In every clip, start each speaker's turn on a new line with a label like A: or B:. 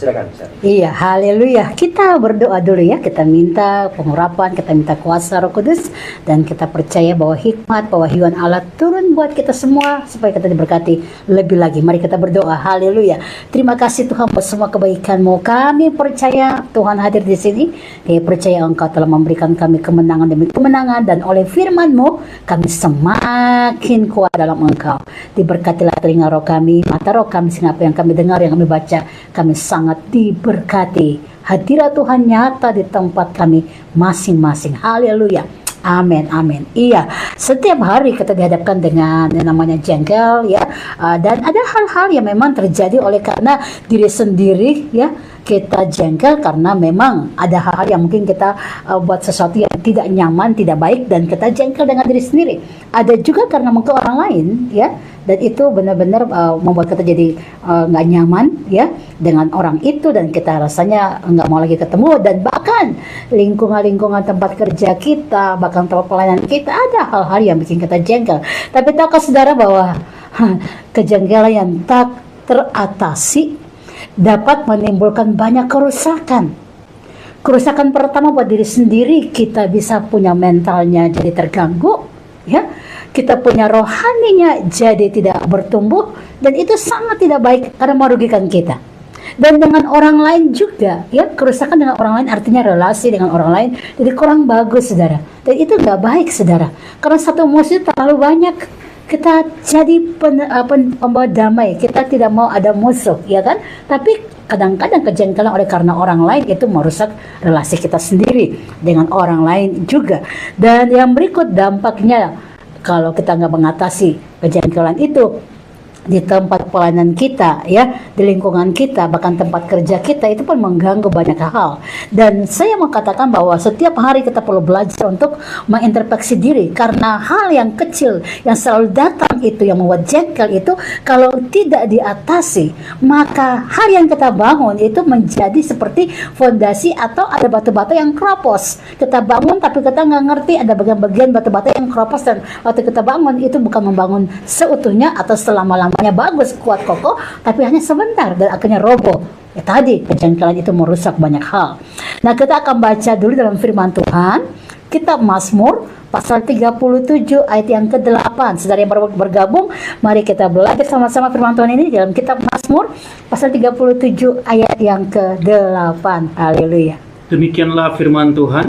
A: Silakan, Sarah.
B: Iya, haleluya. Kita berdoa dulu ya. Kita minta pengurapan, kita minta kuasa Roh Kudus, dan kita percaya bahwa hikmat, pewahyuan Allah turun buat kita semua supaya kita diberkati lebih lagi. Mari kita berdoa. Haleluya. Terima kasih Tuhan buat semua kebaikan-Mu. Kami percaya Tuhan hadir di sini. Kami percaya Engkau telah memberikan kami kemenangan demi kemenangan, dan oleh firman-Mu kami semakin kuat dalam Engkau. Diberkatilah telinga roh kami, mata roh kami, sehingga apa yang kami dengar, yang kami baca, kami sangat diberkati. Hadirat Tuhan nyata di tempat kami masing-masing. Haleluya. Amin, amin. Iya, setiap hari kita dihadapkan dengan yang namanya jengkel ya, dan ada hal-hal yang memang terjadi oleh karena diri sendiri ya. Kita jengkel karena memang ada hal-hal yang mungkin kita buat sesuatu yang tidak nyaman, tidak baik, dan kita jengkel dengan diri sendiri. Ada juga karena mungkin orang lain ya, dan itu benar-benar membuat kita jadi nggak nyaman ya dengan orang itu, dan kita rasanya nggak mau lagi ketemu, dan bahkan lingkungan tempat kerja kita, bahkan tempat pelayanan kita, ada hal-hal yang bikin kita jengkel. Tapi tahukah saudara bahwa kejengkelan yang tak teratasi dapat menimbulkan banyak kerusakan. Kerusakan pertama buat diri sendiri, kita bisa punya mentalnya jadi terganggu ya. Kita punya rohaninya jadi tidak bertumbuh, dan itu sangat tidak baik karena merugikan kita. Dan dengan orang lain juga ya, kerusakan dengan orang lain artinya relasi dengan orang lain jadi kurang bagus saudara, dan itu nggak baik saudara, karena satu musuh terlalu banyak. Kita jadi pembawa damai, kita tidak mau ada musuh ya kan, tapi kadang-kadang kejengkelan oleh karena orang lain itu merusak relasi kita sendiri dengan orang lain juga. Dan yang berikut dampaknya kalau kita nggak mengatasi kejengkelan itu di tempat pelayanan kita ya, di lingkungan kita, bahkan tempat kerja kita, itu pun mengganggu banyak hal. Dan saya mau katakan bahwa setiap hari kita perlu belajar untuk mengintrospeksi diri, karena hal yang kecil yang selalu datang itu yang membuat jengkel itu, kalau tidak diatasi, maka hal yang kita bangun itu menjadi seperti fondasi atau ada batu-batu yang keropos. Kita bangun tapi kita nggak ngerti ada bagian-bagian batu-batu yang keropos, dan waktu kita bangun itu bukan membangun seutuhnya atau selama-lamanya bagus, kuat, kokoh, tapi hanya sebentar dan akhirnya roboh. Ya, tadi kejengkelan itu merusak banyak hal. Nah, kita akan baca dulu dalam firman Tuhan, kitab Mazmur pasal 37 ayat yang ke-8. Saudara yang baru bergabung, mari kita belajar sama-sama firman Tuhan ini dalam kitab Mazmur pasal 37 ayat yang ke-8. Haleluya.
C: Demikianlah firman Tuhan,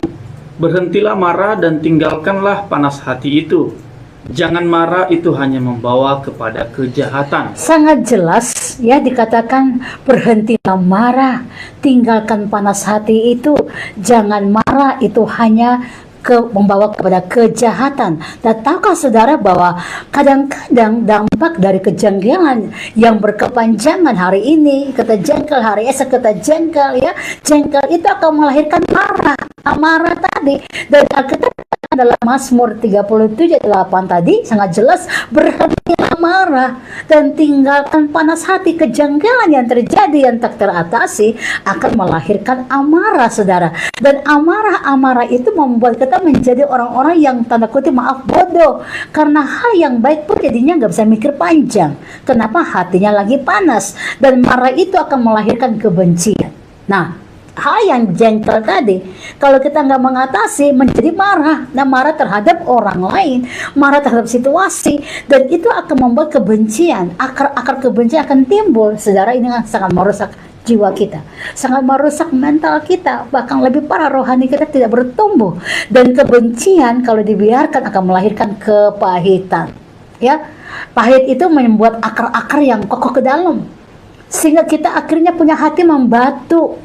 C: berhentilah marah dan tinggalkanlah panas hati itu. Jangan marah, itu hanya membawa kepada kejahatan.
B: Sangat jelas ya dikatakan, berhentilah marah, tinggalkan panas hati itu. Jangan marah, itu hanya membawa kepada kejahatan. Dan tahukah saudara bahwa kadang-kadang dampak dari kejengkelan yang berkepanjangan, hari ini kita jengkel, hari esok kita jengkel ya, jengkel itu akan melahirkan marah, amarah tadi. Dan Alkitab dalam Mazmur 37:8 tadi sangat jelas, berhentilah marah dan tinggalkan panas hati. Kejengkelan yang terjadi yang tak teratasi akan melahirkan amarah saudara, dan amarah itu membuat kita menjadi orang-orang yang tanda kutip maaf bodoh, karena hal yang baik pun jadinya nggak bisa mikir panjang. Kenapa? Hatinya lagi panas, dan marah itu akan melahirkan kebencian. Nah, hal yang jengkel tadi, kalau kita nggak mengatasi, menjadi marah. Nah, marah terhadap orang lain, marah terhadap situasi, dan itu akan membuat kebencian. Akar kebencian akan timbul. Saudara, ini sangat merusak jiwa kita, sangat merusak mental kita, bahkan lebih parah rohani kita tidak bertumbuh. Dan kebencian kalau dibiarkan akan melahirkan kepahitan. Ya, pahit itu membuat akar-akar yang kokoh ke dalam, sehingga kita akhirnya punya hati membatu.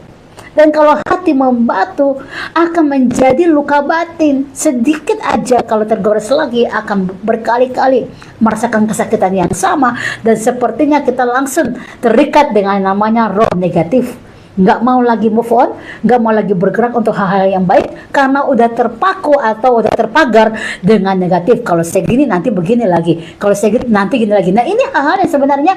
B: Dan kalau hati membatu akan menjadi luka batin. Sedikit aja kalau tergores lagi akan berkali-kali merasakan kesakitan yang sama. Dan sepertinya kita langsung terikat dengan namanya roh negatif. Nggak mau lagi move on, nggak mau lagi bergerak untuk hal-hal yang baik, karena udah terpaku atau udah terpagar dengan negatif. Kalau saya gini nanti begini lagi, kalau saya gini nanti gini lagi. Nah, ini hal-hal yang sebenarnya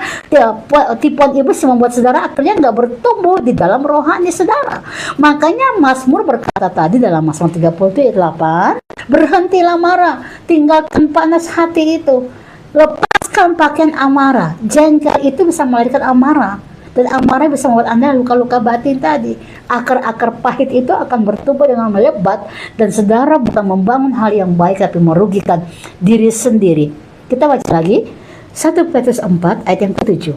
B: tipuan iblis yang membuat saudara akhirnya nggak bertumbuh di dalam rohani saudara. Makanya Mazmur berkata tadi dalam Mazmur 38, berhentilah marah, tinggalkan panas hati itu, lepaskan pakaian amarah. Jengkel itu bisa melahirkan amarah. Dan amarah bisa membuat Anda luka-luka batin tadi. Akar-akar pahit itu akan bertumbuh dengan melebat, dan saudara bukan membangun hal yang baik tapi merugikan diri sendiri. Kita baca lagi 1 Petrus 4 ayat yang ke-7.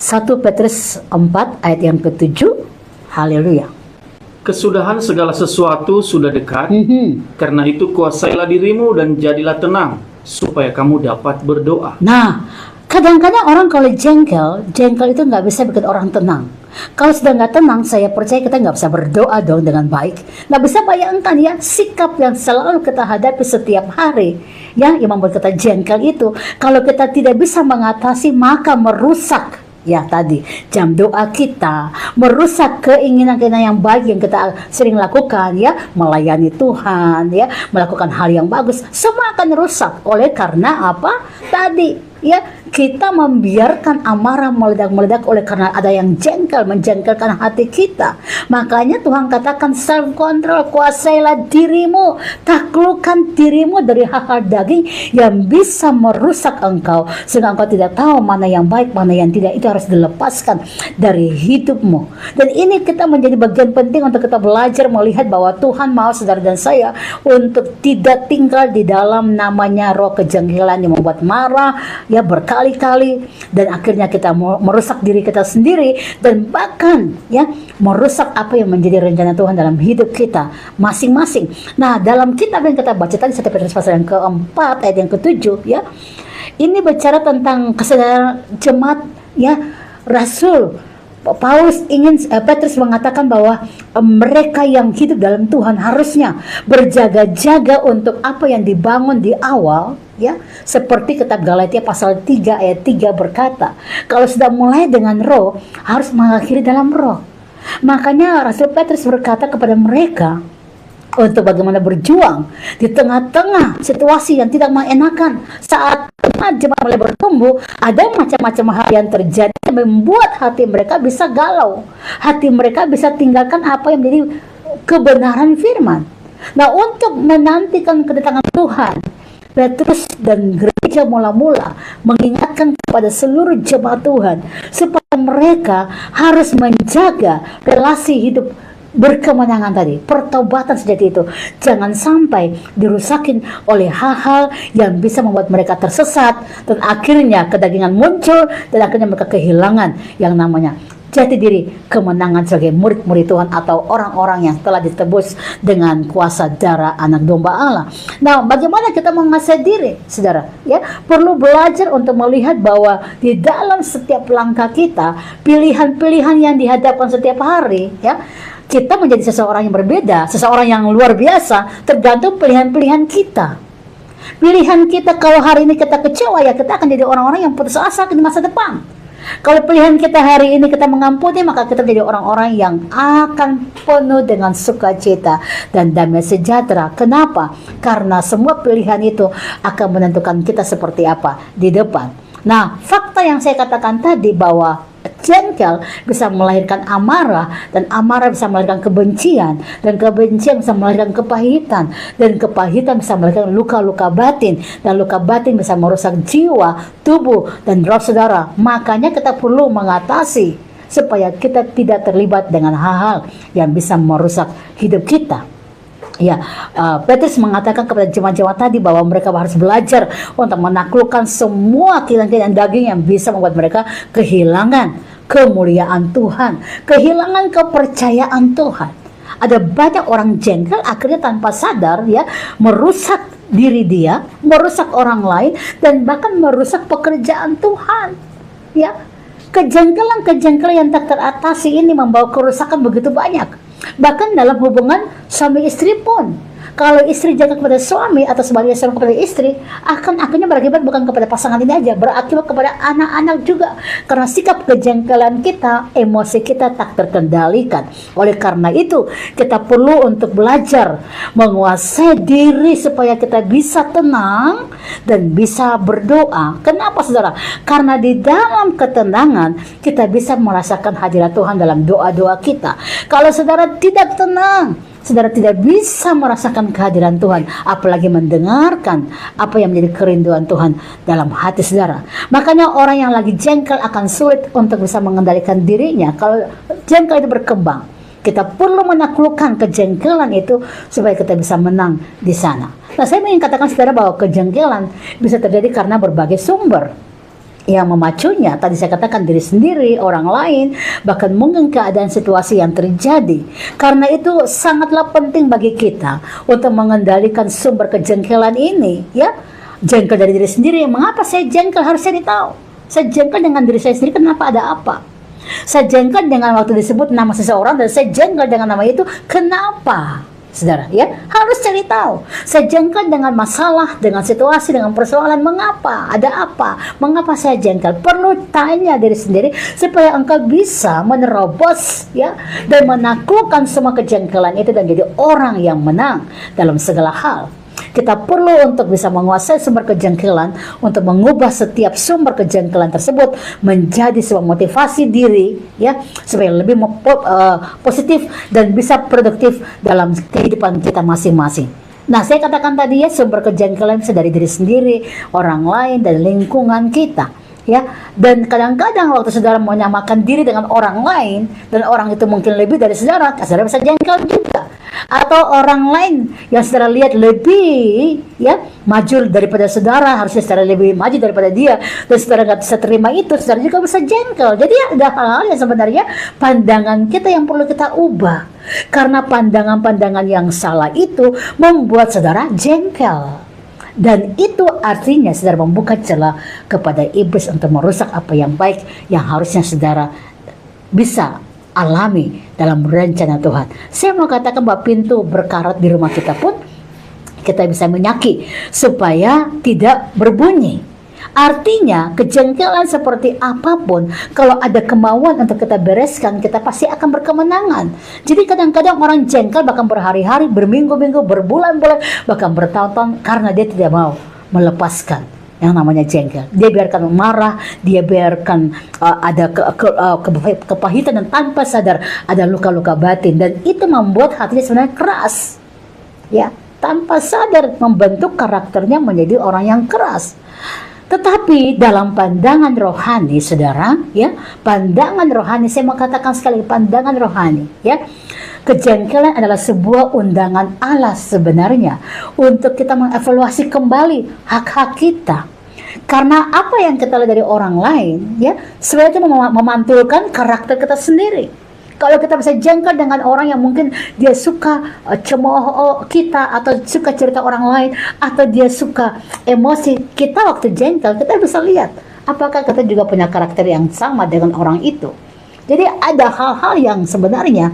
B: 1 Petrus 4 ayat yang ke-7. Haleluya.
C: Kesudahan segala sesuatu sudah dekat, karena itu kuasailah dirimu dan jadilah tenang, supaya kamu dapat berdoa.
B: Nah, kadang-kadang orang kalau jengkel itu nggak bisa bikin orang tenang. Kalau sudah nggak tenang, saya percaya kita nggak bisa berdoa dong dengan baik. Nggak bisa bayangkan ya, sikap yang selalu kita hadapi setiap hari, ya, yang membuat kita jengkel itu. Kalau kita tidak bisa mengatasi, maka merusak. Ya tadi, jam doa kita, merusak keinginan-keinginan yang baik yang kita sering lakukan, ya, melayani Tuhan, ya, melakukan hal yang bagus, semua akan rusak. Oleh karena apa? Tadi, ya, kita membiarkan amarah meledak-meledak oleh karena ada yang jengkel, menjengkelkan hati kita. Makanya Tuhan katakan self control, kuasailah dirimu, taklukkan dirimu dari hal-hal daging yang bisa merusak engkau, sehingga engkau tidak tahu mana yang baik, mana yang tidak. Itu harus dilepaskan dari hidupmu. Dan ini kita menjadi bagian penting untuk kita belajar melihat bahwa Tuhan mau saudara dan saya untuk tidak tinggal di dalam namanya roh kejengkelan yang membuat marah, ya, berkali-kali, dan akhirnya kita merusak diri kita sendiri, dan bahkan, ya, merusak apa yang menjadi rencana Tuhan dalam hidup kita masing-masing. Nah, dalam kitab yang kita baca tadi 1 Petrus pasal yang ke-4 ayat yang ke-7, ya, ini bicara tentang kesadaran jemaat, ya. Rasul Petrus mengatakan bahwa mereka yang hidup dalam Tuhan harusnya berjaga-jaga untuk apa yang dibangun di awal, ya. Seperti kitab Galatia pasal 3 ayat 3 berkata, kalau sudah mulai dengan roh, harus mengakhiri dalam roh. Makanya Rasul Petrus berkata kepada mereka untuk bagaimana berjuang di tengah-tengah situasi yang tidak mengenakan. Saat jemaat mulai bertumbuh, ada macam-macam hal yang terjadi yang membuat hati mereka bisa galau, hati mereka bisa tinggalkan apa yang menjadi kebenaran firman. Nah, untuk menantikan kedatangan Tuhan, Petrus dan gereja mula-mula mengingatkan kepada seluruh jemaat Tuhan supaya mereka harus menjaga relasi hidup berkemenangan tadi, pertobatan sejati itu jangan sampai dirusakin oleh hal-hal yang bisa membuat mereka tersesat, dan akhirnya kedagingan muncul, dan akhirnya mereka kehilangan yang namanya jati diri, kemenangan sebagai murid-murid Tuhan atau orang-orang yang telah ditebus dengan kuasa darah anak domba Allah. Nah, bagaimana kita mengasah diri, saudara? Ya, perlu belajar untuk melihat bahwa di dalam setiap langkah kita, pilihan-pilihan yang dihadapkan setiap hari, ya, kita menjadi seseorang yang berbeda, seseorang yang luar biasa, tergantung pilihan-pilihan kita. Pilihan kita, kalau hari ini kita kecewa, ya kita akan jadi orang-orang yang putus asa di masa depan. Kalau pilihan kita hari ini kita mengampuni, maka kita menjadi orang-orang yang akan penuh dengan sukacita dan damai sejahtera. Kenapa? Karena semua pilihan itu akan menentukan kita seperti apa di depan. Nah, fakta yang saya katakan tadi bahwa jengkel bisa melahirkan amarah, dan amarah bisa melahirkan kebencian, dan kebencian bisa melahirkan kepahitan, dan kepahitan bisa melahirkan luka-luka batin, dan luka batin bisa merusak jiwa, tubuh, dan roh saudara. Makanya kita perlu mengatasi supaya kita tidak terlibat dengan hal-hal yang bisa merusak hidup kita. Ya, Petrus mengatakan kepada jemaat-jemaat tadi bahwa mereka harus belajar untuk menaklukkan semua kehilangan daging yang bisa membuat mereka kehilangan kemuliaan Tuhan, kehilangan kepercayaan Tuhan. Ada banyak orang jengkel akhirnya tanpa sadar, ya, merusak diri dia, merusak orang lain, dan bahkan merusak pekerjaan Tuhan. Ya, kejengkelan-kejengkelan yang tak teratasi ini membawa kerusakan begitu banyak. Bahkan dalam hubungan suami istri pun, kalau istri jaga kepada suami atau sebaliknya suami kepada istri, akan akhirnya berakibat bukan kepada pasangan ini aja, berakibat kepada anak-anak juga. Karena sikap kejengkelan kita, emosi kita tak terkendalikan. Oleh karena itu, kita perlu untuk belajar menguasai diri supaya kita bisa tenang dan bisa berdoa. Kenapa, saudara? Karena di dalam ketenangan kita bisa merasakan hadirat Tuhan dalam doa-doa kita. Kalau saudara tidak tenang, saudara tidak bisa merasakan kehadiran Tuhan, apalagi mendengarkan apa yang menjadi kerinduan Tuhan dalam hati saudara. Makanya orang yang lagi jengkel akan sulit untuk bisa mengendalikan dirinya. Kalau jengkel itu berkembang, kita perlu menaklukkan kejengkelan itu supaya kita bisa menang di sana. Nah, saya ingin katakan saudara bahwa kejengkelan bisa terjadi karena berbagai sumber yang memacunya. Tadi saya katakan diri sendiri, orang lain, bahkan mungkin keadaan situasi yang terjadi. Karena itu sangatlah penting bagi kita untuk mengendalikan sumber kejengkelan ini, ya. Jengkel dari diri sendiri. Mengapa saya jengkel? Harus saya tahu. Saya jengkel dengan diri saya sendiri, kenapa, ada apa? Saya jengkel dengan waktu disebut nama seseorang dan saya jengkel dengan nama itu, kenapa? Saudara, ya, harus cari tahu. Saya jengkel dengan masalah, dengan situasi, dengan persoalan. Mengapa? Ada apa? Mengapa saya jengkel? Perlu tanya diri sendiri supaya engkau bisa menerobos, ya, dan menaklukkan semua kejengkelan itu dan jadi orang yang menang dalam segala hal. Kita perlu untuk bisa menguasai sumber kejengkelan, untuk mengubah setiap sumber kejengkelan tersebut menjadi sebuah motivasi diri, ya, supaya lebih positif dan bisa produktif dalam kehidupan kita masing-masing. Nah, saya katakan tadi, ya, sumber kejengkelan bisa dari diri sendiri, orang lain, dan lingkungan kita, ya. Dan kadang-kadang waktu saudara menyamakan diri dengan orang lain dan orang itu mungkin lebih dari saudara bisa jengkel juga. Atau orang lain yang saudara lihat lebih, ya, maju daripada saudara, harusnya saudara lebih maju daripada dia, dan saudara nggak bisa terima itu, saudara juga bisa jengkel. Jadi ada hal-hal yang sebenarnya pandangan kita yang perlu kita ubah, karena pandangan-pandangan yang salah itu membuat saudara jengkel. Dan itu artinya saudara membuka celah kepada iblis untuk merusak apa yang baik yang harusnya saudara bisa alami dalam rencana Tuhan. Saya mau katakan bahwa pintu berkarat di rumah kita pun kita bisa menyaki supaya tidak berbunyi. Artinya kejengkelan seperti apapun, kalau ada kemauan untuk kita bereskan, kita pasti akan berkemenangan. Jadi kadang-kadang orang jengkel bahkan berhari-hari, berminggu-minggu, berbulan-bulan, bahkan bertahun-tahun karena dia tidak mau melepaskan yang namanya jengkel. Dia biarkan marah, dia biarkan ada kepahitan, dan tanpa sadar ada luka-luka batin, dan itu membuat hatinya sebenarnya keras, ya, tanpa sadar membentuk karakternya menjadi orang yang keras. Tetapi dalam pandangan rohani, saudara, ya, pandangan rohani, saya mau katakan sekali, pandangan rohani, ya, kejengkelan adalah sebuah undangan Allah sebenarnya untuk kita mengevaluasi kembali hak-hak kita. Karena apa yang kita lihat dari orang lain, ya, sebenarnya itu memantulkan karakter kita sendiri. Kalau kita bisa jengkel dengan orang yang mungkin dia suka cemooh kita, atau suka cerita orang lain, atau dia suka emosi kita waktu jengkel, kita bisa lihat apakah kita juga punya karakter yang sama dengan orang itu. Jadi ada hal-hal yang sebenarnya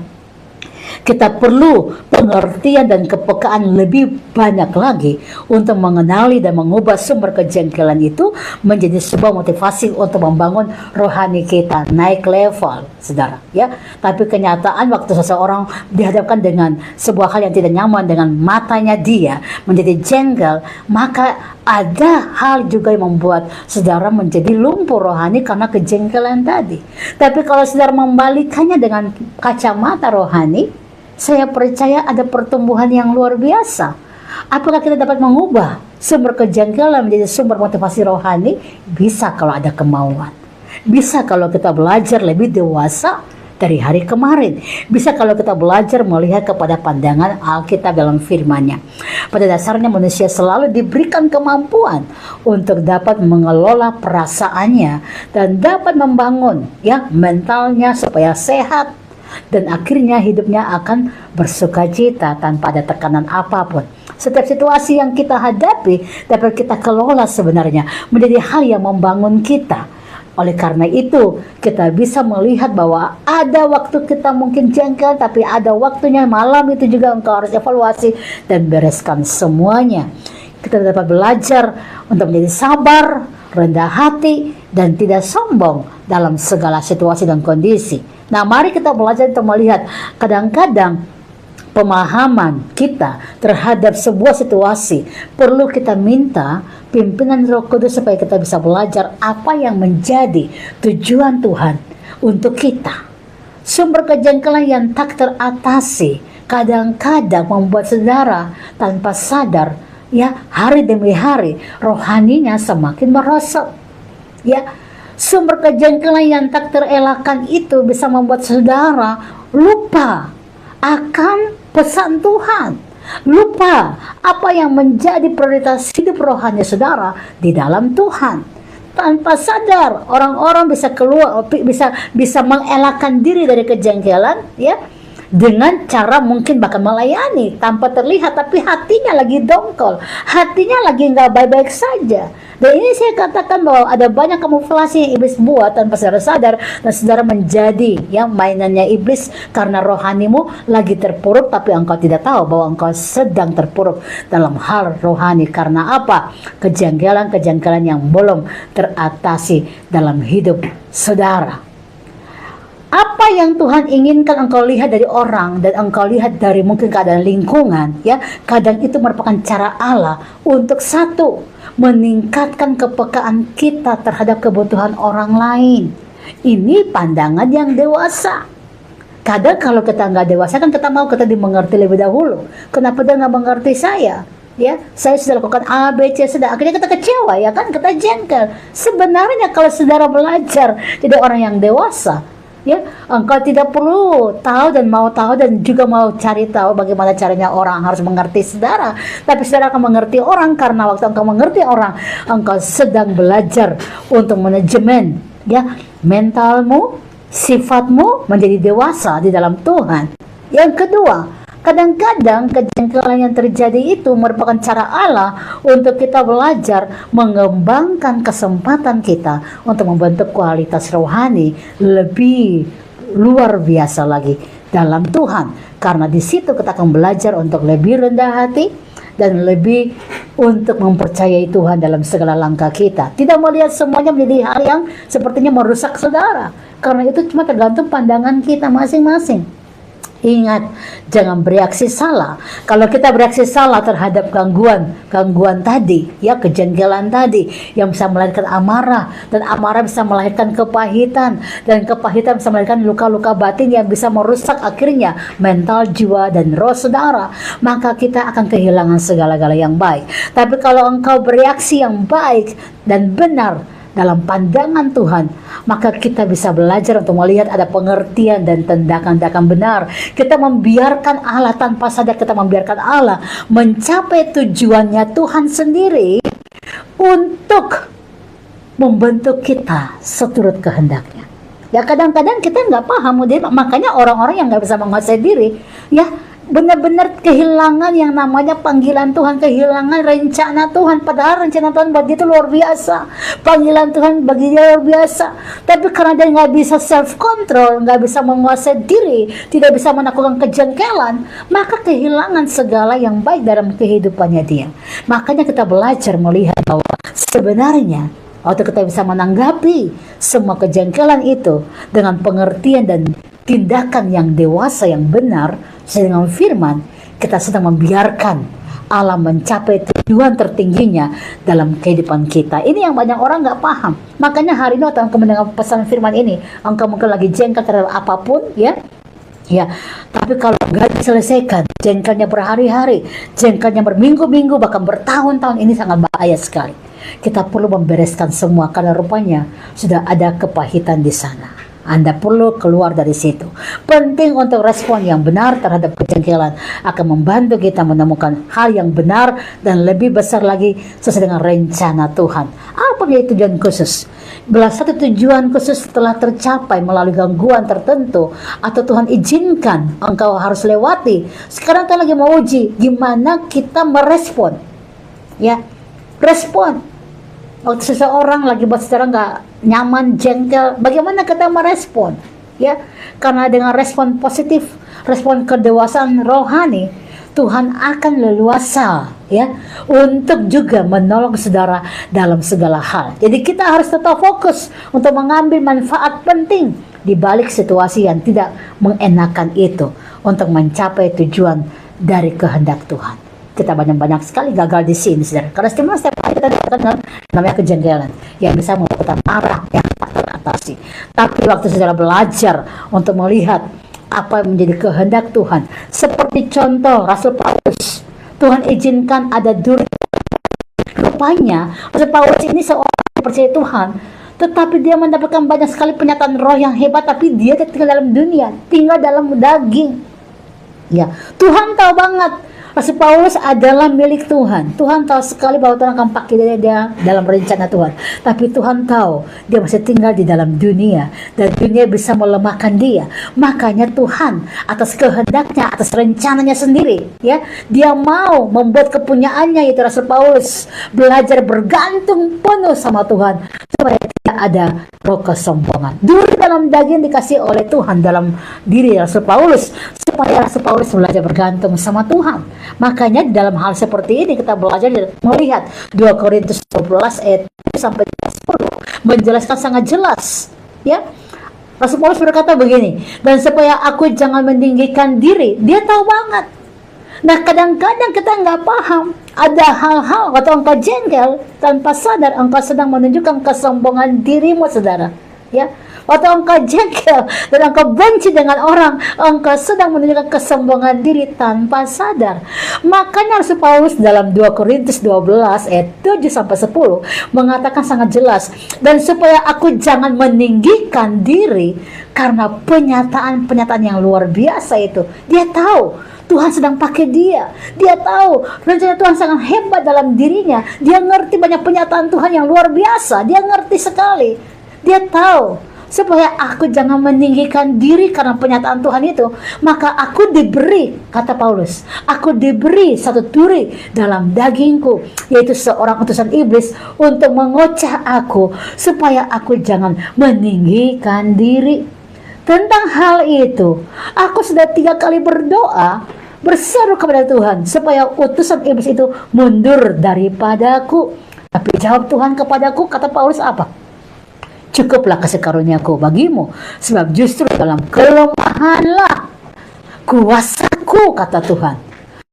B: kita perlu pengertian dan kepekaan lebih banyak lagi untuk mengenali dan mengubah sumber kejengkelan itu menjadi sebuah motivasi untuk membangun rohani kita naik level, saudara, ya. Tapi kenyataan waktu seseorang dihadapkan dengan sebuah hal yang tidak nyaman dengan matanya, dia menjadi jengkel, maka ada hal juga yang membuat saudara menjadi lumpuh rohani karena kejengkelan tadi. Tapi kalau saudara membalikannya dengan kacamata rohani, saya percaya ada pertumbuhan yang luar biasa. Apakah kita dapat mengubah sumber kejengkelan menjadi sumber motivasi rohani? Bisa kalau ada kemauan. Bisa kalau kita belajar lebih dewasa dari hari kemarin. Bisa kalau kita belajar melihat kepada pandangan Alkitab dalam firman-Nya. Pada dasarnya manusia selalu diberikan kemampuan untuk dapat mengelola perasaannya dan dapat membangun, ya, mentalnya supaya sehat. Dan akhirnya hidupnya akan bersukacita tanpa ada tekanan apapun. Setiap situasi yang kita hadapi dapat kita kelola sebenarnya menjadi hal yang membangun kita. Oleh karena itu kita bisa melihat bahwa ada waktu kita mungkin jengkel, tapi ada waktunya malam itu juga engkau harus evaluasi dan bereskan semuanya. Kita dapat belajar untuk menjadi sabar, rendah hati, dan tidak sombong dalam segala situasi dan kondisi. Nah, mari kita belajar untuk melihat kadang-kadang pemahaman kita terhadap sebuah situasi perlu kita minta pimpinan Roh Kudus supaya kita bisa belajar apa yang menjadi tujuan Tuhan untuk kita. Sumber kejengkelan yang tak teratasi kadang-kadang membuat saudara tanpa sadar, ya, hari demi hari rohaninya semakin merosot. Ya, sumber kejengkelan yang tak terelakkan itu bisa membuat saudara lupa akan pesan Tuhan, lupa apa yang menjadi prioritas hidup rohani saudara di dalam Tuhan. Tanpa sadar orang-orang bisa keluar, bisa mengelakkan diri dari kejengkelan, ya, dengan cara mungkin bahkan melayani tanpa terlihat, tapi hatinya lagi dongkol, hatinya lagi nggak baik-baik saja. Dan ini saya katakan bahwa ada banyak kamuflase yang iblis buat tanpa saudara sadar, dan saudara menjadi yang mainannya iblis karena rohanimu lagi terpuruk, tapi engkau tidak tahu bahwa engkau sedang terpuruk dalam hal rohani. Karena apa? Kejanggalan-kejanggalan yang belum teratasi dalam hidup saudara. Apa yang Tuhan inginkan engkau lihat dari orang dan engkau lihat dari mungkin keadaan lingkungan, ya, kadang itu merupakan cara Allah untuk satu, meningkatkan kepekaan kita terhadap kebutuhan orang lain. Ini pandangan yang dewasa. Kadang kalau kita nggak dewasa kan kita mau kita dimengerti lebih dahulu. Kenapa dia nggak mengerti saya? Ya, saya sudah lakukan A, B, C, sudah. Akhirnya kita kecewa, ya kan? Kita jengkel. Sebenarnya kalau saudara belajar jadi orang yang dewasa, ya, engkau tidak perlu tahu dan juga mau cari tahu bagaimana caranya orang harus mengerti saudara. Tapi saudara akan mengerti orang karena waktu engkau mengerti orang, engkau sedang belajar untuk manajemen, ya, mentalmu, sifatmu menjadi dewasa di dalam Tuhan. Yang kedua, kadang-kadang kejengkelan yang terjadi itu merupakan cara Allah untuk kita belajar mengembangkan kesempatan kita untuk membentuk kualitas rohani lebih luar biasa lagi dalam Tuhan. Karena di situ kita akan belajar untuk lebih rendah hati dan lebih untuk mempercayai Tuhan dalam segala langkah kita. Tidak melihat semuanya menjadi hal yang sepertinya merusak saudara. Karena itu cuma tergantung pandangan kita masing-masing. Ingat, jangan bereaksi salah. Kalau kita bereaksi salah terhadap gangguan tadi, ya, kejengkelan tadi yang bisa melahirkan amarah, dan amarah bisa melahirkan kepahitan, dan kepahitan bisa melahirkan luka-luka batin yang bisa merusak akhirnya mental, jiwa, dan roh saudara, maka kita akan kehilangan segala-gala yang baik. Tapi kalau engkau bereaksi yang baik dan benar dalam pandangan Tuhan, maka kita bisa belajar untuk melihat ada pengertian dan tindakan-tindakan benar. Kita membiarkan Allah tanpa sadar, kita membiarkan Allah mencapai tujuannya Tuhan sendiri untuk membentuk kita seturut kehendaknya. Ya, kadang-kadang kita nggak paham, makanya orang-orang yang nggak bisa menguasai diri, ya, benar-benar kehilangan yang namanya panggilan Tuhan, kehilangan rencana Tuhan. Padahal rencana Tuhan bagi itu luar biasa, panggilan Tuhan bagi dia luar biasa. Tapi karena dia nggak bisa self control, nggak bisa menguasai diri, tidak bisa menaklukkan kejengkelan, maka kehilangan segala yang baik dalam kehidupannya dia. Makanya kita belajar melihat bahwa sebenarnya waktu kita bisa menanggapi semua kejengkelan itu dengan pengertian dan tindakan yang dewasa, yang benar, dengan firman, kita sedang membiarkan Allah mencapai tujuan tertingginya dalam kehidupan kita. Ini yang banyak orang nggak paham. Makanya hari ini waktu engkau mendengar pesan firman ini, engkau mungkin lagi jengkel terhadap apapun, ya. Ya, tapi kalau nggak diselesaikan, jengkelnya berhari-hari, jengkelnya berminggu-minggu, bahkan bertahun-tahun, ini sangat bahaya sekali. Kita perlu membereskan semua karena rupanya sudah ada kepahitan di sana. Anda perlu keluar dari situ. Penting untuk respon yang benar terhadap kejengkelan akan membantu kita menemukan hal yang benar dan lebih besar lagi sesuai dengan rencana Tuhan. Apa menjadi tujuan khusus? Bila satu tujuan khusus telah tercapai melalui gangguan tertentu atau Tuhan izinkan engkau harus lewati, sekarang kita lagi mau uji gimana kita merespon. Ya, respon. Waktu seseorang lagi buat saudara nggak nyaman, jengkel, bagaimana kita merespon? Ya, karena dengan respon positif, respon kedewasaan rohani, Tuhan akan leluasa, ya, untuk juga menolong saudara dalam segala hal. Jadi kita harus tetap fokus untuk mengambil manfaat penting di balik situasi yang tidak mengenakan itu untuk mencapai tujuan dari kehendak Tuhan. Kita banyak-banyak sekali gagal di sini, saudara. Karena setiap hari kita dengar namanya kejengkelan yang bisa membuat kita marah, yang tak teratasi. Tapi waktu saudara belajar untuk melihat apa yang menjadi kehendak Tuhan. Seperti contoh Rasul Paulus, Tuhan izinkan ada duri. Rupanya Rasul Paulus ini seorang yang percaya Tuhan, tetapi dia mendapatkan banyak sekali penyataan roh yang hebat, tapi dia tinggal dalam dunia, tinggal dalam daging. Ya, Tuhan tahu banget Rasul Paulus adalah milik Tuhan. Tuhan tahu sekali bahwa Tuhan akan pakai dia dalam rencana Tuhan. Tapi Tuhan tahu dia masih tinggal di dalam dunia, dan dunia bisa melemahkan dia. Makanya Tuhan atas kehendaknya, atas rencananya sendiri, ya, dia mau membuat kepunyaannya, yaitu Rasul Paulus, belajar bergantung penuh sama Tuhan, supaya tidak ada roh kesombongan. Duri dalam daging dikasih oleh Tuhan dalam diri Rasul Paulus, supaya Rasul Paulus belajar bergantung sama Tuhan. Makanya dalam hal seperti ini kita belajar melihat 2 Korintus 12 ayat 1 sampai 10 menjelaskan sangat jelas, ya. Rasul Paulus berkata begini, dan supaya aku jangan meninggikan diri. Dia tahu banget. Nah, kadang-kadang kita nggak paham, ada hal-hal atau engkau jengkel tanpa sadar engkau sedang menunjukkan kesombongan dirimu, saudara, ya. Waktu engkau jengkel dan engkau benci dengan orang, engkau sedang menunjukkan kesombongan diri tanpa sadar. Makanya Rasul Paulus dalam 2 Korintus 12 ayat 7 sampai 10 mengatakan sangat jelas, dan supaya aku jangan meninggikan diri karena penyataan-penyataan yang luar biasa itu. Dia tahu Tuhan sedang pakai dia. Dia tahu rencana Tuhan sangat hebat dalam dirinya. Dia ngerti banyak penyataan Tuhan yang luar biasa. Dia ngerti sekali. Dia tahu supaya aku jangan meninggikan diri karena penyataan Tuhan itu, maka aku diberi, kata Paulus, aku diberi satu duri dalam dagingku, yaitu seorang utusan iblis untuk mengoceh aku, supaya aku jangan meninggikan diri. Tentang hal itu, aku sudah 3 kali berdoa, berseru kepada Tuhan, supaya utusan iblis itu mundur daripadaku. Tapi jawab Tuhan kepadaku, kata Paulus, apa? Cukuplah kasih karuniaku bagimu, sebab justru dalam kelemahanlah kuasaku, kata Tuhan,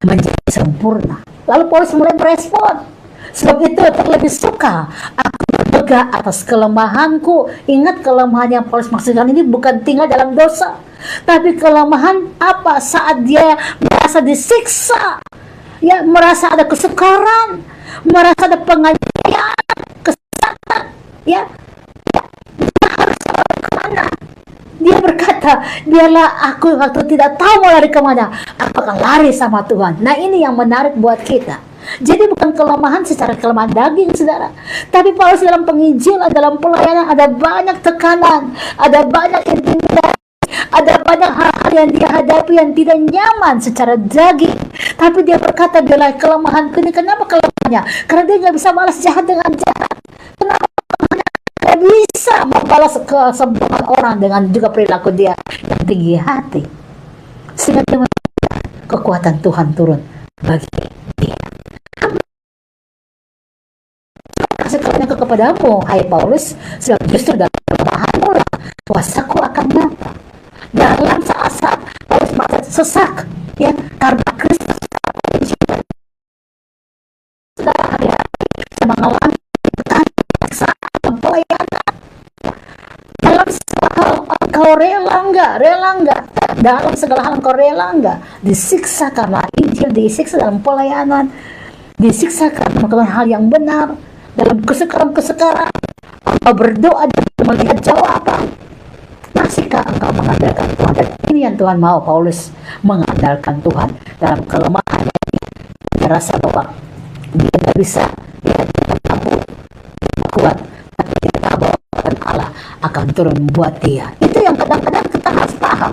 B: menjadi sempurna. Lalu Paulus mulai merespon, sebab itu terlebih suka aku bermegah atas kelemahanku. Ingat, kelemahan yang Paulus maksudkan ini bukan tinggal dalam dosa, tapi kelemahan apa? Saat dia merasa disiksa, ya, merasa ada kesukaran, merasa ada penganiayaan, kesesatan, ya. Dia berkata, biarlah aku waktu tidak tahu mau lari kemana, aku akan lari sama Tuhan. Nah, ini yang menarik buat kita. Jadi bukan kelemahan secara kelemahan daging, saudara, tapi Paulus dalam penginjilan, dalam pelayanan ada banyak tekanan, ada banyak intimidasi, ada banyak hal-hal yang dia hadapi yang tidak nyaman secara daging. Tapi dia berkata, biarlah kelemahan ini. Kenapa kelemahannya? Karena dia nggak bisa balas jahat dengan jahat. Kenapa? Bisa membalas kesombongan orang dengan juga perilaku dia yang tinggi hati, sehingga dia kekuatan Tuhan turun bagi dia. Kasih karunia kepadamu, hai Paulus, sebab justru dalam kelemahanmu lah kuasaku akan nyata. Dalam saat-saat Paulus merasa sesak, ya, karena Kristus sedang hari-hari mengalami pelayanan. Dalam segala hal engkau rela enggak? Dalam segala hal engkau rela enggak? Disiksa karena Injil, disiksa dalam pelayanan, disiksa karena melakukan hal yang benar, dalam kesukaran-kesukaran engkau berdoa dan melihat jawaban. Masihkah engkau mengandalkan Tuhan? Dan ini yang Tuhan mau, Paulus mengandalkan Tuhan dalam kelemahannya. Dia rasa bahwa dia tidak bisa, dia tidak mampu, kuat, tapi dia tahu bahwa Allah akan turun buat dia. Itu yang kadang-kadang kita harus paham.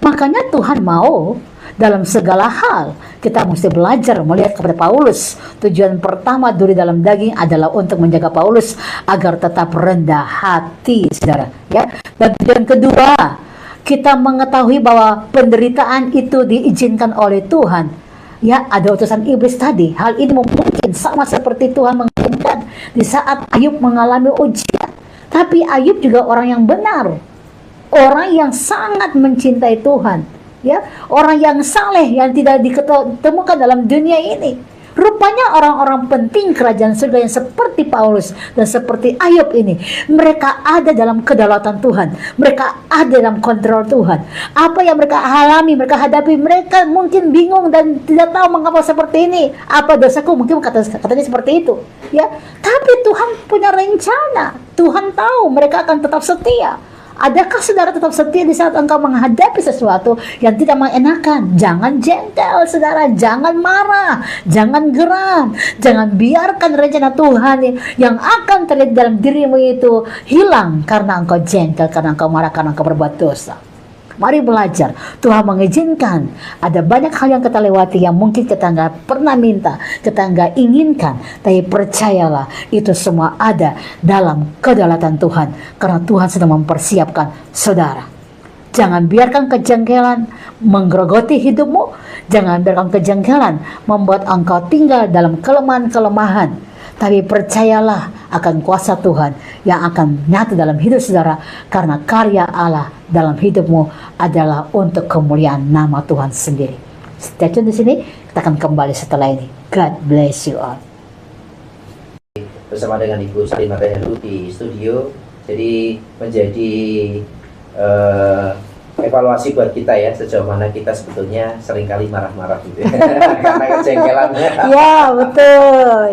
B: Makanya Tuhan mau dalam segala hal kita mesti belajar melihat kepada Paulus. Tujuan pertama duri dalam daging adalah untuk menjaga Paulus agar tetap rendah hati, saudara, ya. Dan tujuan kedua, kita mengetahui bahwa penderitaan itu diizinkan oleh Tuhan. Ya, ada utusan iblis tadi. Hal ini mungkin sama seperti Tuhan mengizinkan di saat Ayub mengalami ujian. Tapi Ayub juga orang yang benar, orang yang sangat mencintai Tuhan, ya, orang yang saleh yang tidak ditemukan dalam dunia ini. Rupanya orang-orang penting kerajaan surga yang seperti Paulus dan seperti Ayub ini, mereka ada dalam kedaulatan Tuhan, mereka ada dalam kontrol Tuhan. Apa yang mereka alami, mereka hadapi, mereka mungkin bingung dan tidak tahu mengapa seperti ini. Apa dosaku? Mungkin katanya seperti itu, ya. Tapi Tuhan punya rencana. Tuhan tahu mereka akan tetap setia. Adakah saudara tetap setia di saat engkau menghadapi sesuatu yang tidak mengenakan? Jangan jengkel, saudara. Jangan marah. Jangan geram. Jangan biarkan rencana Tuhan yang akan terlihat dalam dirimu itu hilang karena engkau jengkel, karena engkau marah, karena engkau berbuat dosa. Mari belajar. Tuhan mengizinkan. Ada banyak hal yang kita lewati yang mungkin kita nggak pernah minta, kita nggak inginkan. Tapi percayalah, itu semua ada dalam kedaulatan Tuhan. Karena Tuhan sedang mempersiapkan saudara. Jangan biarkan kejengkelan menggerogoti hidupmu. Jangan biarkan kejengkelan membuat engkau tinggal dalam kelemahan-kelemahan. Tapi percayalah akan kuasa Tuhan yang akan nyata dalam hidup saudara, karena karya Allah dalam hidupmu adalah untuk kemuliaan nama Tuhan sendiri. Stay tune di sini, kita akan kembali setelah ini. God bless you all.
A: Bersama dengan Ibu Salimah Heru di studio, jadi menjadi evaluasi buat kita ya, sejauh mana kita sebetulnya seringkali marah-marah gitu karena kejengkelannya.
B: Ya, betul.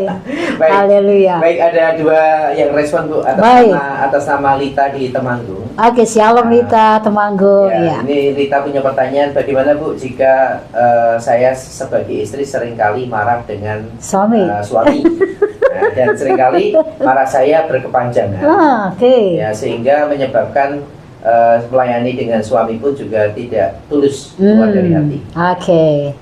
A: Baik,
B: haleluya.
A: Baik, ada dua yang respon Bu atas nama Lita di Temanggung.
B: Oke, shalom Lita Temanggung. Ya.
A: Ini Lita punya pertanyaan, bagaimana Bu jika saya sebagai istri seringkali marah dengan suami dan seringkali marah saya berkepanjangan.
B: Oke.
A: Ya, sehingga menyebabkan melayani dengan suami pun juga tidak tulus keluar dari hati.
B: Oke.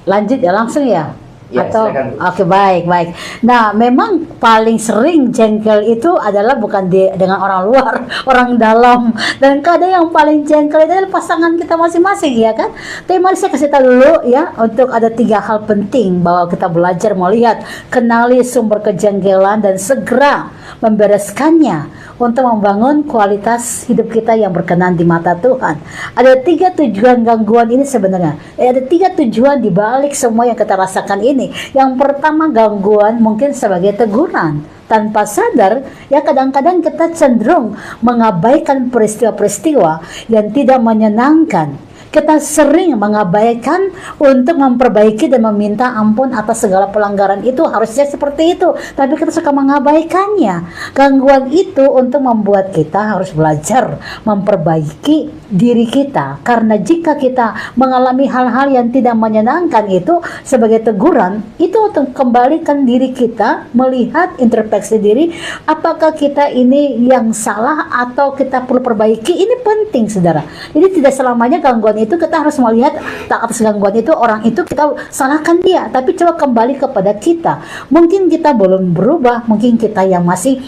B: Lanjut ya, langsung ya?
A: Ya,
B: atau
A: silakan, Bu.
B: Oke, baik. Nah, memang paling sering jengkel itu adalah bukan dengan orang luar, orang dalam. Dan kadang yang paling jengkel itu adalah pasangan kita masing-masing, ya kan? Tapi mari saya kasih tahu dulu ya, untuk ada 3 hal penting bahwa kita belajar melihat, kenali sumber kejengkelan dan segera membereskannya untuk membangun kualitas hidup kita yang berkenan di mata Tuhan. Ada 3 tujuan gangguan ini sebenarnya. Ada 3 tujuan di balik semua yang kita rasakan ini. Yang pertama, gangguan mungkin sebagai teguran. Tanpa sadar, ya kadang-kadang kita cenderung mengabaikan peristiwa-peristiwa yang tidak menyenangkan. Kita sering mengabaikan untuk memperbaiki dan meminta ampun atas segala pelanggaran itu. Harusnya seperti itu, tapi kita suka mengabaikannya. Gangguan itu untuk membuat kita harus belajar memperbaiki diri kita. Karena jika kita mengalami hal-hal yang tidak menyenangkan itu sebagai teguran, itu untuk kembalikan diri kita, melihat introspeksi diri, apakah kita ini yang salah atau kita perlu perbaiki. Ini penting, saudara. Jadi tidak selamanya gangguan itu kita harus melihat atas gangguan itu orang itu kita salahkan dia, tapi coba kembali kepada kita. Mungkin kita belum berubah, mungkin kita yang masih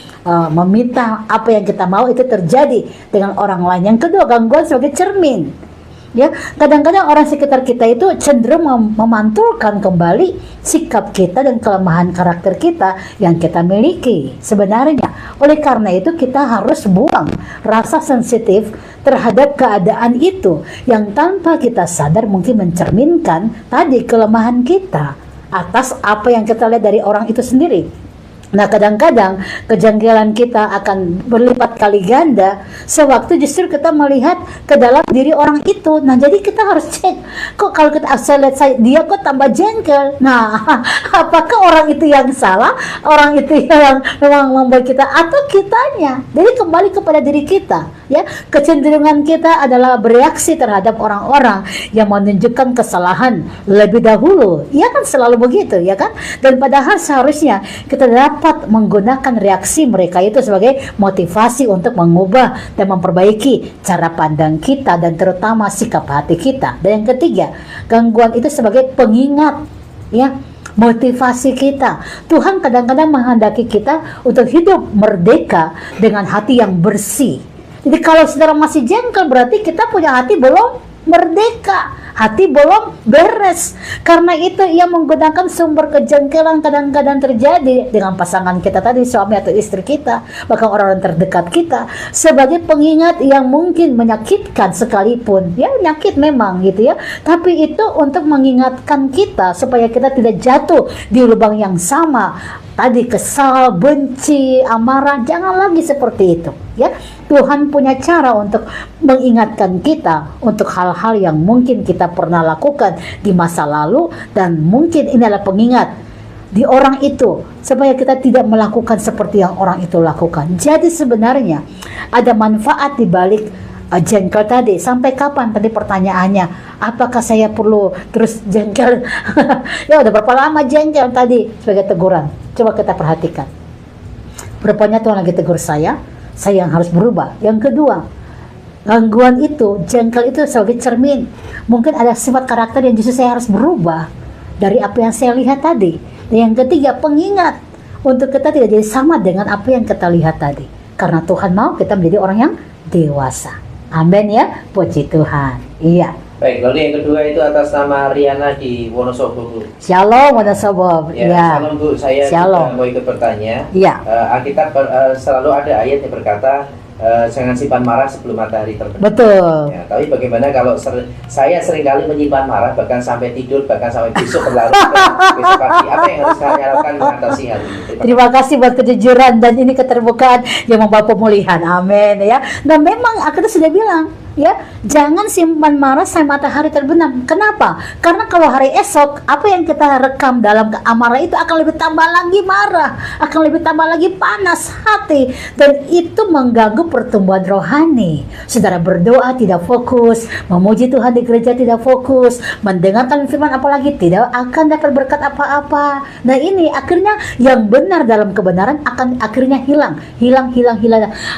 B: meminta apa yang kita mau itu terjadi dengan orang lain. Yang kedua, gangguan sebagai cermin. Ya, kadang-kadang orang sekitar kita itu cenderung memantulkan kembali sikap kita dan kelemahan karakter kita yang kita miliki sebenarnya. Oleh karena itu kita harus buang rasa sensitif terhadap keadaan itu yang tanpa kita sadar mungkin mencerminkan tadi kelemahan kita atas apa yang kita lihat dari orang itu sendiri. Nah, kadang-kadang kejanggalan kita akan berlipat kali ganda sewaktu justru kita melihat ke dalam diri orang itu. Nah, jadi kita harus cek, kok kalau kita lihat dia kok tambah jengkel. Nah, apakah orang itu yang salah, orang itu yang memang membuat kita, atau kitanya? Jadi kembali kepada diri kita, ya. Kecenderungan kita adalah bereaksi terhadap orang-orang yang menunjukkan kesalahan lebih dahulu. Ya kan, selalu begitu, ya kan? Dan padahal seharusnya kita dapat menggunakan reaksi mereka itu sebagai motivasi untuk mengubah dan memperbaiki cara pandang kita dan terutama sikap hati kita. Dan yang ketiga, gangguan itu sebagai pengingat, ya, motivasi kita. Tuhan kadang-kadang menghendaki kita untuk hidup merdeka dengan hati yang bersih. Jadi kalau saudara masih jengkel, berarti kita punya hati belum merdeka. hati belum beres. Karena itu ia menggunakan sumber kejengkelan kadang-kadang terjadi dengan pasangan kita tadi, suami atau istri kita, bahkan orang-orang terdekat kita, sebagai pengingat yang mungkin menyakitkan sekalipun. Ya, nyakit memang gitu ya, tapi itu untuk mengingatkan kita supaya kita tidak jatuh di lubang yang sama. Tadi kesal, benci, amarah, jangan lagi seperti itu ya. Tuhan punya cara untuk mengingatkan kita untuk hal-hal yang mungkin kita pernah lakukan di masa lalu, dan mungkin ini adalah pengingat di orang itu supaya kita tidak melakukan seperti yang orang itu lakukan. Jadi sebenarnya ada manfaat di balik jengkel tadi. Sampai kapan tadi pertanyaannya? Apakah saya perlu terus jengkel? Ya udah berapa lama jengkel tadi sebagai teguran? Coba kita perhatikan. Berapanya Tuhan lagi tegur saya yang harus berubah. Yang kedua, gangguan itu, jengkel itu sebagai cermin. Mungkin ada sifat karakter yang justru saya harus berubah dari apa yang saya lihat tadi. Dan yang ketiga, pengingat untuk kita tidak jadi sama dengan apa yang kita lihat tadi. Karena Tuhan mau kita menjadi orang yang dewasa. Amin ya, puji Tuhan. Iya.
A: Baik, lalu yang kedua itu atas nama Riana di Wonosobo, Bu.
B: Shalom Wonosobo.
A: Ya, Shalom Bu, saya juga mau ikut bertanya.
B: Iya.
A: Alkitab selalu ada ayat yang berkata jangan simpan marah sebelum matahari terbenam.
B: Betul.
A: Ya, tapi bagaimana kalau saya seringkali menyimpan marah bahkan sampai tidur, bahkan sampai besok berlarut besok pagi. Apa yang harus saya lakukan mengatasi hal ini?
B: Terima kasih buat kejujuran dan ini keterbukaan yang membawa pemulihan. Amin ya. Nah memang aku sudah bilang ya, jangan simpan marah sampai matahari terbenam. Kenapa? Karena kalau hari esok apa yang kita rekam dalam amarah itu akan lebih tambah lagi marah, akan lebih tambah lagi panas hati, dan itu mengganggu pertumbuhan rohani. Saudara berdoa tidak fokus, memuji Tuhan di gereja tidak fokus, mendengarkan firman apalagi tidak akan dapat berkat apa-apa. Nah ini akhirnya yang benar dalam kebenaran akan akhirnya hilang.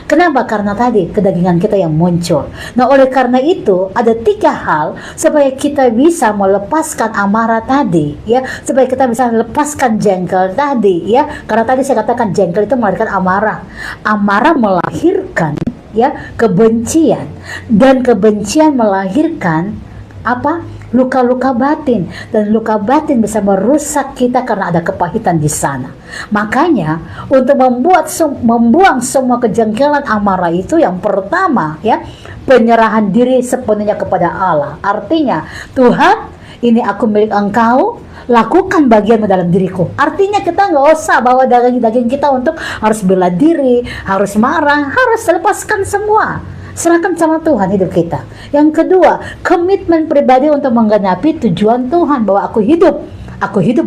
B: Kenapa? Karena tadi kedagingan kita yang muncul. Nah oleh karena itu ada 3 hal supaya kita bisa melepaskan amarah tadi ya, supaya kita bisa melepaskan jengkel tadi ya. Karena tadi saya katakan jengkel itu melahirkan amarah. Amarah melahirkan ya kebencian, dan kebencian melahirkan apa? Luka-luka batin, dan luka batin bisa merusak kita karena ada kepahitan di sana. Makanya untuk membuang semua kejengkelan amarah itu, yang pertama ya, penyerahan diri sepenuhnya kepada Allah. Artinya Tuhan, ini aku milik Engkau, lakukan bagianmu dalam diriku. Artinya kita nggak usah bawa daging kita untuk harus bela diri, harus marah, harus lepaskan semua. Serahkan sama Tuhan hidup kita. Yang kedua, komitmen pribadi untuk menggenapi tujuan Tuhan, bahwa aku hidup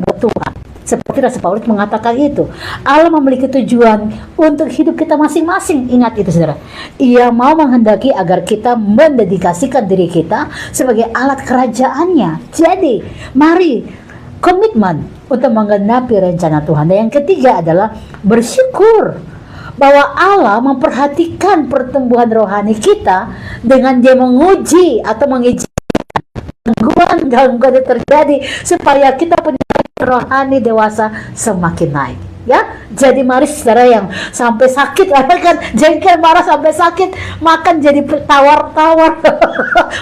B: buat Tuhan. Seperti Rasul Paulus mengatakan itu. Allah memiliki tujuan untuk hidup kita masing-masing. Ingat itu saudara. Ia mau menghendaki agar kita mendedikasikan diri kita sebagai alat kerajaannya. Jadi, mari komitmen untuk menggenapi rencana Tuhan. Dan yang ketiga adalah bersyukur bahwa Allah memperhatikan pertumbuhan rohani kita dengan Dia menguji atau mengizinkan gangguan terjadi supaya kita punya rohani dewasa semakin naik. Ya, jadi mari saudara yang sampai sakit, kan jengkel marah sampai sakit, makan jadi tawar-tawar,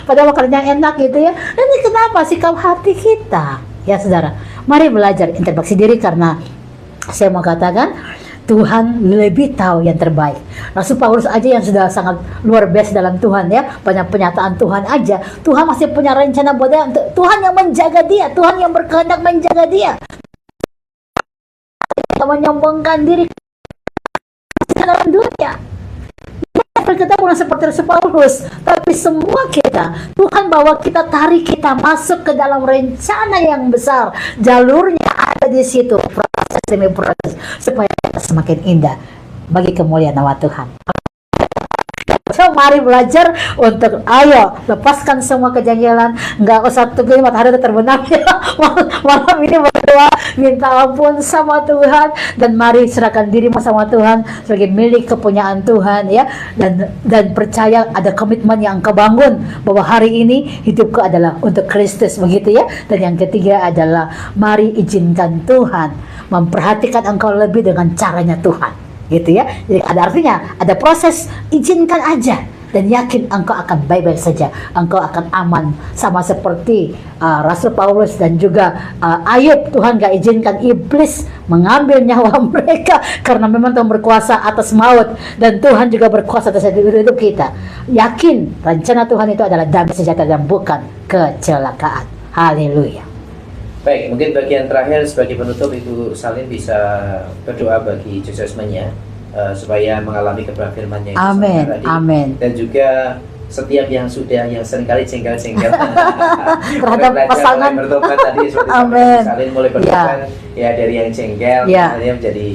B: padahal makanannya enak gitu ya. Ini kenapa sikap hati kita? Ya saudara, mari belajar introspeksi diri, karena saya mau katakan Tuhan lebih tahu yang terbaik. Rasul Paulus aja yang sudah sangat luar biasa dalam Tuhan ya, banyak penyataan Tuhan aja, Tuhan masih punya rencana buat dia. Tuhan yang menjaga dia, Tuhan yang berkehendak menjaga dia, menyombongkan diri dalam dunia. Kita bukan seperti Rasul Paulus, tapi semua kita, Tuhan bawa kita, tarik kita masuk ke dalam rencana yang besar. Jalurnya ada di situ, proses demi proses, supaya kita semakin indah bagi kemuliaan nama Tuhan. So mari belajar untuk ayo lepaskan semua kejanggalan, nggak usah tunggu matahari terbenam ya. Malam ini berdoa minta ampun sama Tuhan, dan mari serahkan diri sama Tuhan sebagai milik kepunyaan Tuhan ya, dan percaya ada komitmen yang engkau bangun bahwa hari ini hidupku adalah untuk Kristus, begitu ya. Dan yang ketiga adalah mari izinkan Tuhan memperhatikan engkau lebih dengan caranya Tuhan, gitu ya. Jadi ada artinya, ada proses, izinkan aja. dan yakin engkau akan baik-baik saja, engkau akan aman. Sama seperti Rasul Paulus dan juga Ayub, Tuhan gak izinkan iblis mengambil nyawa mereka karena memang Tuhan berkuasa atas maut, dan Tuhan juga berkuasa atas hidup kita. Yakin rencana Tuhan itu adalah damai sejahtera dan bukan kecelakaan. Haleluya.
A: Baik, mungkin bagian terakhir sebagai penutup, Ibu Salin bisa berdoa bagi Joshua supaya mengalami kebenaran firman yang
B: Amin,
A: tadi.
B: amin.
A: Dan juga setiap yang seringkali jengkel-jengkel
B: terhadap pasangan,
A: mulai bertobat tadi, seperti
B: amin.
A: Salin mulai bertobat ya dari yang jengkel, kemudian menjadi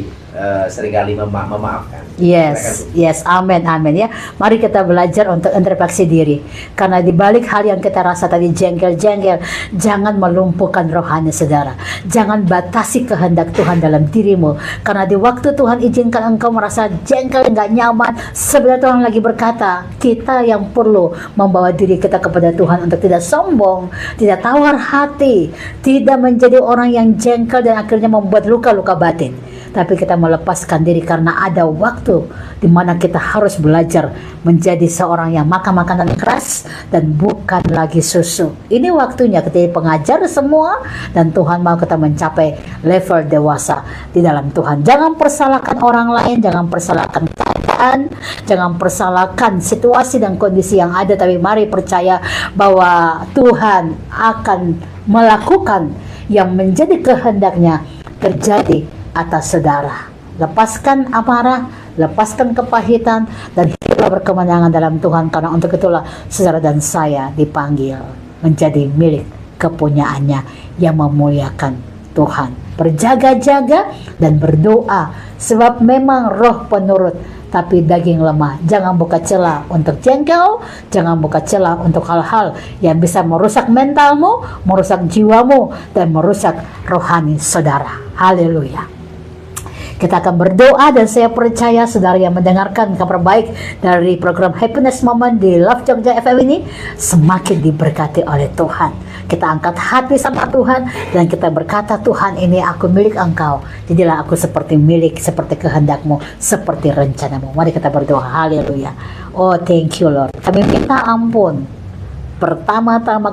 A: seringkali memaafkan.
B: Yes, amin, amin ya. Mari kita belajar untuk introspeksi diri. Karena dibalik hal yang kita rasa tadi jengkel-jengkel, jangan melumpuhkan rohani saudara. Jangan batasi kehendak Tuhan dalam dirimu. Karena di waktu Tuhan izinkan engkau merasa jengkel, nggak nyaman, sebenarnya Tuhan lagi berkata, kita yang perlu membawa diri kita kepada Tuhan untuk tidak sombong, tidak tawar hati, tidak menjadi orang yang jengkel dan akhirnya membuat luka-luka batin. Tapi kita melepaskan diri karena ada waktu di mana kita harus belajar menjadi seorang yang makan makanan keras dan bukan lagi susu. Ini waktunya kita pengajar semua, dan Tuhan mau kita mencapai level dewasa di dalam Tuhan. Jangan persalahkan orang lain, jangan persalahkan keadaan, jangan persalahkan situasi dan kondisi yang ada, tapi mari percaya bahwa Tuhan akan melakukan yang menjadi kehendaknya terjadi atas saudara. Lepaskan amarah, lepaskan kepahitan, dan hiduplah berkemenangan dalam Tuhan, karena untuk itulah saudara dan saya dipanggil menjadi milik kepunyaannya yang memuliakan Tuhan. Berjaga-jaga dan berdoa, sebab memang roh penurut tapi daging lemah. Jangan buka celah untuk jengkel, jangan buka celah untuk hal-hal yang bisa merusak mentalmu, merusak jiwamu, dan merusak rohani saudara. Haleluya. Kita akan berdoa, dan saya percaya saudara yang mendengarkan kabar baik dari program Happiness Moment di Love Jogja FM ini semakin diberkati oleh Tuhan. Kita angkat hati sama Tuhan dan kita berkata, Tuhan, ini aku milik Engkau. Jadilah aku seperti milik, seperti kehendakmu, seperti rencanamu. Mari kita berdoa. Haleluya. Oh, thank you Lord. Kami minta ampun. Pertama-tama